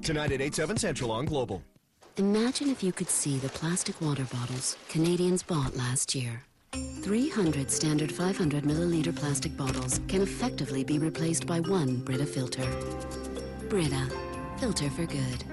Tonight at 8/7 Central on Global. Imagine if you could see the plastic water bottles Canadians bought last year. 300 standard 500 milliliter plastic bottles can effectively be replaced by one Brita filter. Brita, filter for good.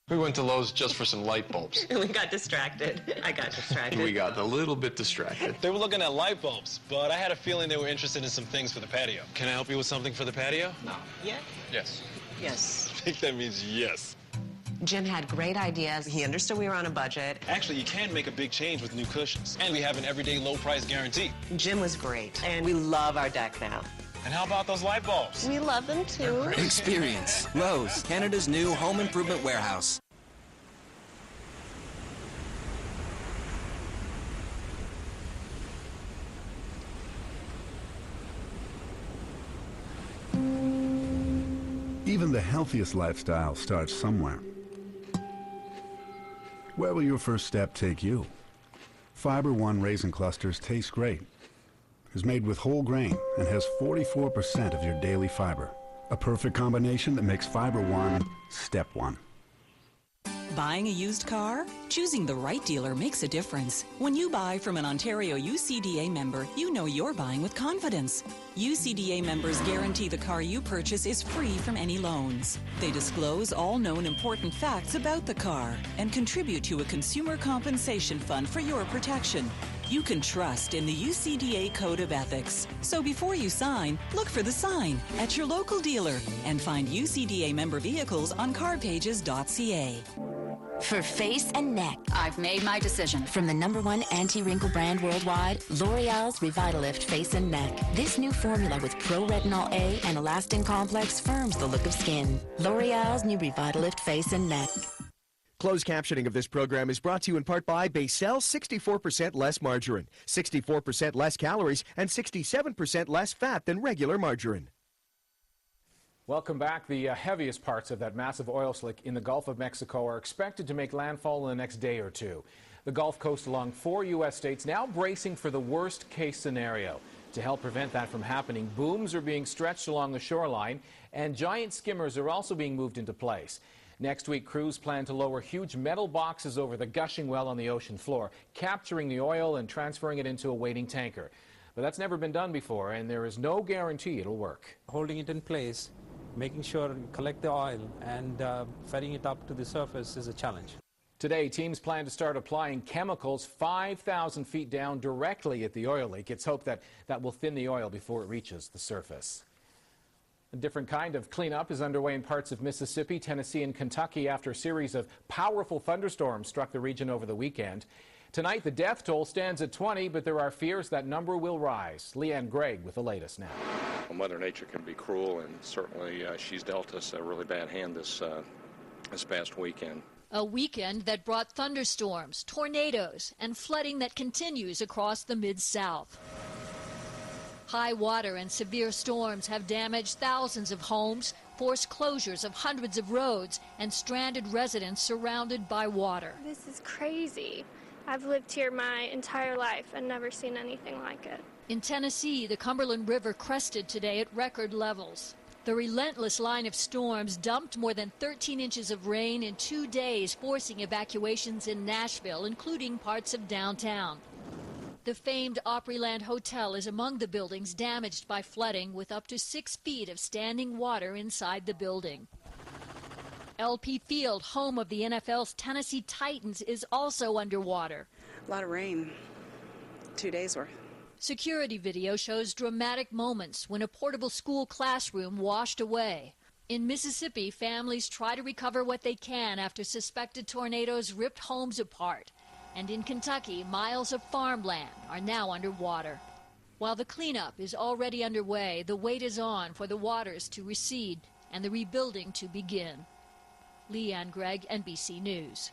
We went to Lowe's just for some light bulbs. We got distracted. I got distracted. We got a little bit distracted. They were looking at light bulbs, but I had a feeling they were interested in some things for the patio. Can I help you with something for the patio? No. Yeah? Yes. Yes. I think that means yes. Jim had great ideas. He understood we were on a budget. Actually, you can make a big change with new cushions. And we have an everyday low price guarantee. Jim was great. And we love our deck now. And how about those light bulbs? We love them too. Experience Lowe's, Canada's new home improvement warehouse. Even the healthiest lifestyle starts somewhere. Where will your first step take you? Fiber One Raisin Clusters taste great. Is made with whole grain and has 44% of your daily fiber. A perfect combination that makes Fiber One step one. Buying a used car? Choosing the right dealer makes a difference. When you buy from an Ontario UCDA member, you know you're buying with confidence. UCDA members guarantee the car you purchase is free from any loans. They disclose all known important facts about the car and contribute to a consumer compensation fund for your protection. You can trust in the UCDA Code of Ethics. So before you sign, look for the sign at your local dealer and find UCDA member vehicles on carpages.ca. For face and neck, I've made my decision. From the #1 anti-wrinkle brand worldwide, L'Oreal's Revitalift Face and Neck. This new formula with Pro-Retinol A and Elastin Complex firms the look of skin. L'Oreal's new Revitalift Face and Neck. Closed captioning of this program is brought to you in part by Basel 64% less margarine, 64% less calories, and 67% less fat than regular margarine. Welcome back. The heaviest parts of that massive oil slick in the Gulf of Mexico are expected to make landfall in the next day or two. The Gulf Coast along 4 U.S. states now bracing for the worst case scenario. To help prevent that from happening, booms are being stretched along the shoreline and giant skimmers are also being moved into place. Next week, crews plan to lower huge metal boxes over the gushing well on the ocean floor, capturing the oil and transferring it into a waiting tanker. But that's never been done before, and there is no guarantee it'll work. Holding it in place, making sure you collect the oil and ferrying it up to the surface is a challenge. Today, teams plan to start applying chemicals 5,000 feet down directly at the oil leak. It's hoped that that will thin the oil before it reaches the surface. A different kind of cleanup is underway in parts of Mississippi, Tennessee, and Kentucky after a series of powerful thunderstorms struck the region over the weekend. Tonight, the death toll stands at 20, but there are fears that number will rise. Leanne Gregg with the latest now. Well, Mother Nature can be cruel, and certainly she's dealt us a really bad hand this past weekend. A weekend that brought thunderstorms, tornadoes, and flooding that continues across the Mid-South. High water and severe storms have damaged thousands of homes, forced closures of hundreds of roads, and stranded residents surrounded by water. This is crazy. I've lived here my entire life and never seen anything like it. In Tennessee, the Cumberland River crested today at record levels. The relentless line of storms dumped more than 13 inches of rain in 2 days, forcing evacuations in Nashville, including parts of downtown. The famed Opryland Hotel is among the buildings damaged by flooding, with up to 6 feet of standing water inside the building. LP Field, home of the NFL's Tennessee Titans, is also underwater. A lot of rain, 2 days worth. Security video shows dramatic moments when a portable school classroom washed away. In Mississippi, families try to recover what they can after suspected tornadoes ripped homes apart. And in Kentucky, miles of farmland are now underwater. While the cleanup is already underway, the wait is on for the waters to recede and the rebuilding to begin. Leanne Gregg, NBC News.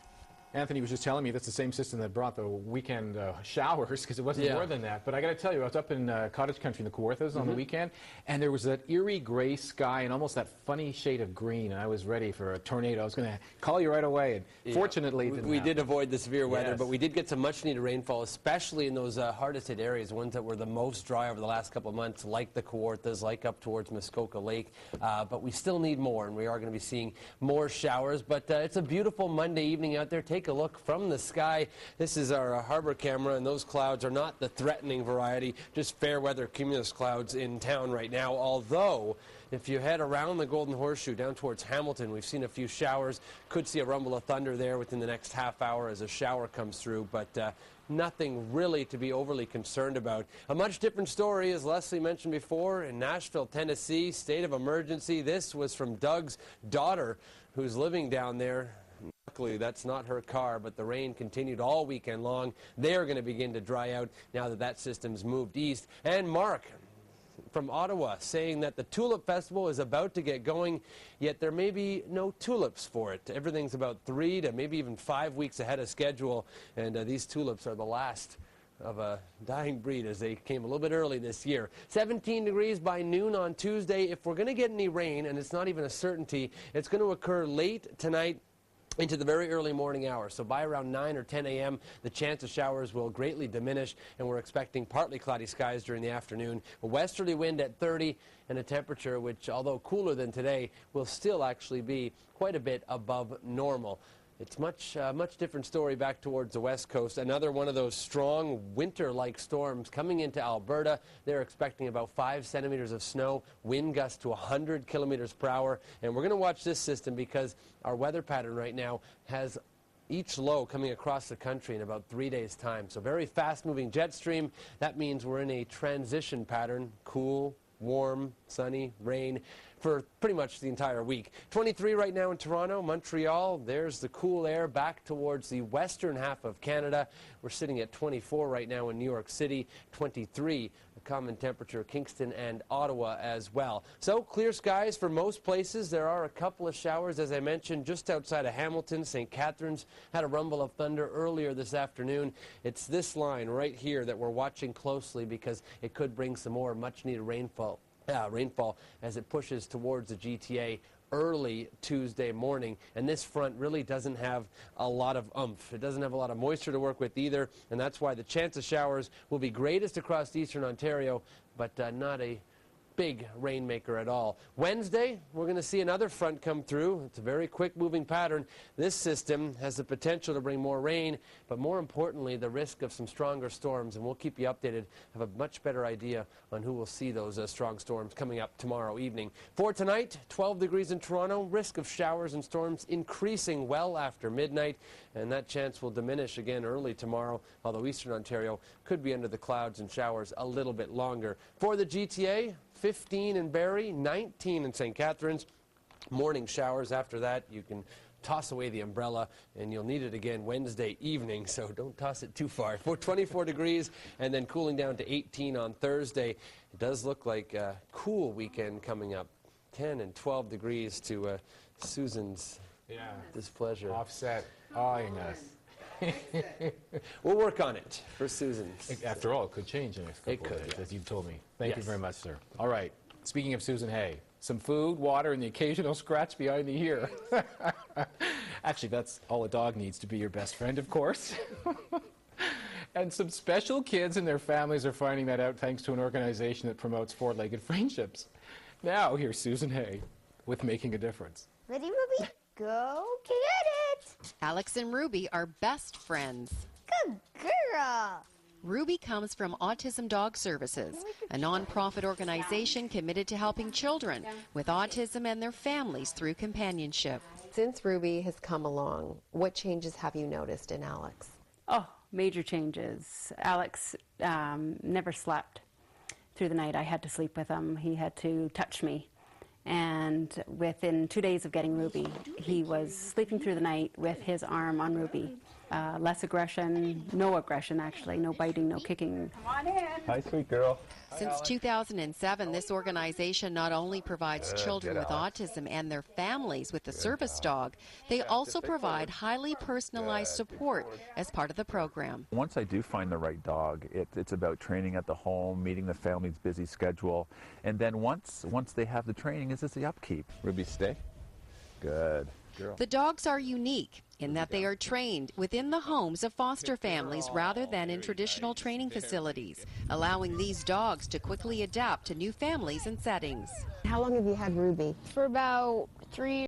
Anthony was just telling me that's the same system that brought the weekend showers, because it wasn't more than that. But I got to tell you, I was up in cottage country in the Kawarthas on the weekend, and there was that eerie gray sky and almost that funny shade of green, and I was ready for a tornado. I was going to call you right away, and fortunately we did avoid the severe weather, but we did get some much-needed rainfall, especially in those hardest-hit areas, ones that were the most dry over the last couple of months, like the Kawarthas, like up towards Muskoka Lake. But we still need more, and we are going to be seeing more showers. But it's a beautiful Monday evening out there. Take a look from the sky. This is our harbor camera, and those clouds are not the threatening variety, just fair weather cumulus clouds in town right now. Although, if you head around the Golden Horseshoe down towards Hamilton, we've seen a few showers. Could see a rumble of thunder there within the next half hour as a shower comes through, but nothing really to be overly concerned about. A much different story, as Leslie mentioned before, in Nashville, Tennessee, state of emergency. This was from Doug's daughter, who's living down there. Luckily, that's not her car, but the rain continued all weekend long. They're going to begin to dry out now that that system's moved east. And Mark from Ottawa saying that the Tulip Festival is about to get going, yet there may be no tulips for it. Everything's about 3 to maybe even 5 weeks ahead of schedule, and these tulips are the last of a dying breed, as they came a little bit early this year. 17 degrees by noon on Tuesday. If we're going to get any rain, and it's not even a certainty, it's going to occur late tonight into the very early morning hours. So by around 9 or 10 a.m., the chance of showers will greatly diminish, and we're expecting partly cloudy skies during the afternoon. A westerly wind at 30 and a temperature which, although cooler than today, will still actually be quite a bit above normal. It's much different story back towards the west coast. Another one of those strong winter-like storms coming into Alberta. They're expecting about 5 centimeters of snow, wind gusts to 100 kilometers per hour. And we're going to watch this system because our weather pattern right now has each low coming across the country in about 3 days' time. So very fast-moving jet stream. That means we're in a transition pattern, cool, warm, sunny, rain, for pretty much the entire week. 23 right now in Toronto, Montreal. There's the cool air back towards the western half of Canada. We're sitting at 24 right now in New York City, 23 a common temperature, Kingston and Ottawa as well. So clear skies for most places. There are a couple of showers, as I mentioned, just outside of Hamilton. St. Catharines had a rumble of thunder earlier this afternoon. It's this line right here that we're watching closely because it could bring some more much-needed rainfall as it pushes towards the GTA early Tuesday morning. And this front really doesn't have a lot of oomph. It doesn't have a lot of moisture to work with either, and that's why the chance of showers will be greatest across eastern Ontario, but not a big rainmaker at all. Wednesday, we're going to see another front come through. It's a very quick moving pattern. This system has the potential to bring more rain, but more importantly, the risk of some stronger storms, and we'll keep you updated, have a much better idea on who will see those strong storms coming up tomorrow evening. For tonight, 12 degrees in Toronto, risk of showers and storms increasing well after midnight, and that chance will diminish again early tomorrow, although eastern Ontario could be under the clouds and showers a little bit longer. For the GTA, 15 in Barrie, 19 in St. Catharines. Morning showers after that. You can toss away the umbrella, and you'll need it again Wednesday evening, so don't toss it too far. For 24 degrees, and then cooling down to 18 on Thursday. It does look like a cool weekend coming up. 10 and 12 degrees to Susan's displeasure. Offset, eyeing us. We'll work on it for Susan's. After all, it could change in a couple of days, as you've told me. Thank you very much, sir. All right. Speaking of Susan Hay, some food, water, and the occasional scratch behind the ear. Actually, that's all a dog needs to be your best friend, of course. And some special kids and their families are finding that out thanks to an organization that promotes four-legged friendships. Now, here's Susan Hay with Making a Difference. Ready, Ruby? Go get it! Alex and Ruby are best friends. Good girl! Ruby comes from Autism Dog Services, a nonprofit organization committed to helping children with autism and their families through companionship. Since Ruby has come along, what changes have you noticed in Alex? Oh, major changes. Alex never slept through the night. I had to sleep with him. He had to touch me. And within 2 days of getting Ruby, he was sleeping through the night with his arm on Ruby. less aggression, no aggression actually, no biting, no kicking. Come on in. Hi, sweet girl. Since 2007, this organization not only provides children with autism and their families with a service dog, they also provide highly personalized support as part of the program. Once I do find the right dog, it's about training at the home, meeting the family's busy schedule, and then once they have the training, it's just the upkeep. Ruby, stay. Good. Girl. The dogs are unique in that they are trained within the homes of foster families rather than in traditional training facilities, allowing these dogs to quickly adapt to new families and settings. How long have you had Ruby? For about 3